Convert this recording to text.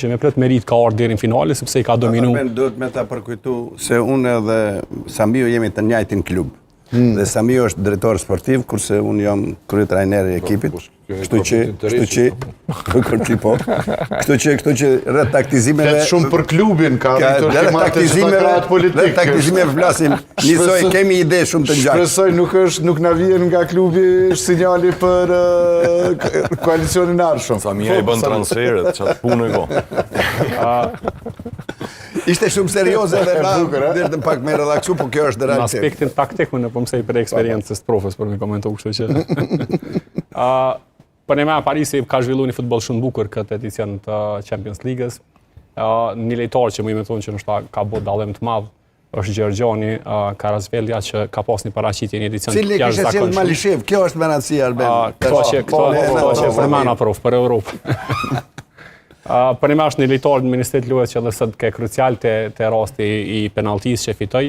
që me plot merit ka ardhur deri në finale sepse i ka dominu. Duhet me ta përkujtu se unë dhe Samio jemi të njëjtin klub. Dhe Samio është drejtor sportiv, kurse unë jam kryetrajner i ekipit. Kështu që rreth taktizimeve shumë për klubin ka rreth taktizimeve flasim. Nisoj kemi ide shumë të gjatë. Shpresoj nuk na vjen nga klubi sinjali për koalicionin e ardhshëm. Samia i bën transferet, çfarë punë e ka. Ishte shumë serioze dhe na dhe pak me relaksu, po kjo është realitet. Në aspektin taktik më në pëmsej për eksperiencës profes për me komentu kështu që. Për ne me Parisi ka zhvillu një futbol shumë bukur këtë edicion të Champions League-ës. Një lejtar që më i thonë që nështë ka bot dallim të madh është Gjergjani Karazvelja që ka pas një paraqitje një edicion Cili kishe sjell Malishev, kjo është menacia Arben. Këto që përmana për Europë. Për një është një lejtar në Ministrit luhet që dhe sot ke krucial të rasti i penaltis që fitoj.